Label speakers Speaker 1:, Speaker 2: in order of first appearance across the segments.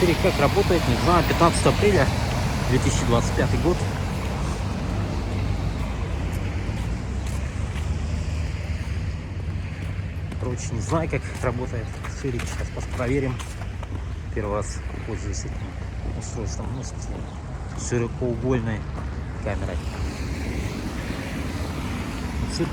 Speaker 1: цирк как работает, не знаю. 15 апреля 2025 год. Короче, не знаю, как работает цирк. Сейчас проверим. Первый раз пользуюсь этим устройством. Ну, в смысле, широкоугольной камерой. Цирк.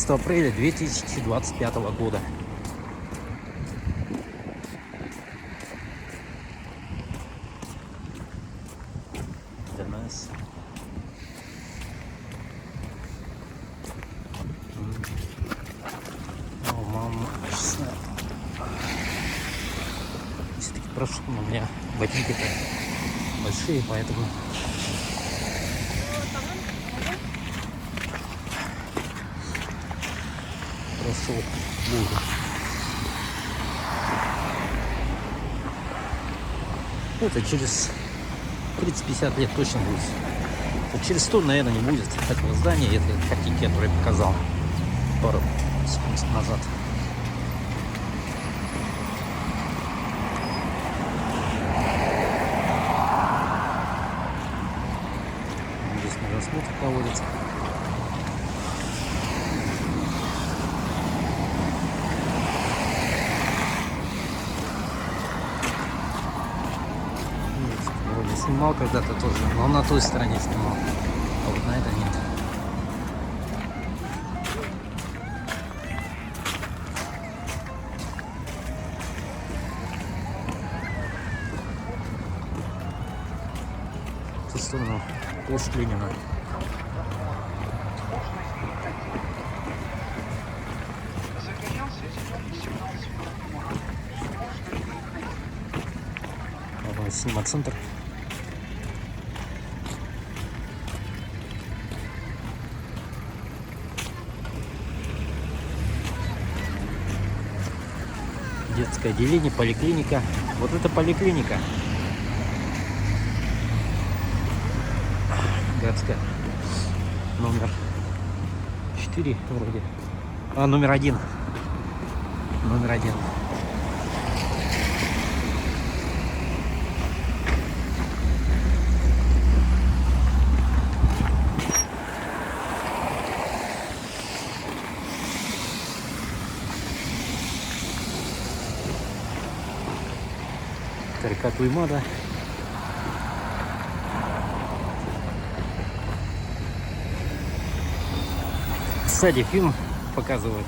Speaker 1: Апреля 2025 года. ДНС. О, мама, все-таки прошу, но у меня ботинки-то большие, поэтому прошел лужу. Это через 30-50 лет точно будет. Вот через 100, наверное, не будет этого здания, этой картинки, которую я показал пару секунд назад. Здесь медосмотр проводится. Снимал когда-то тоже, но на той стороне снимал, а вот на этой нет. В ту сторону площадь Ленина. Синема-центр. Детское отделение, поликлиника. Вот это поликлиника. Городская. Номер 4 вроде. А, номер 1. Номер 1. Река Туймада. Сзади фильм показывают.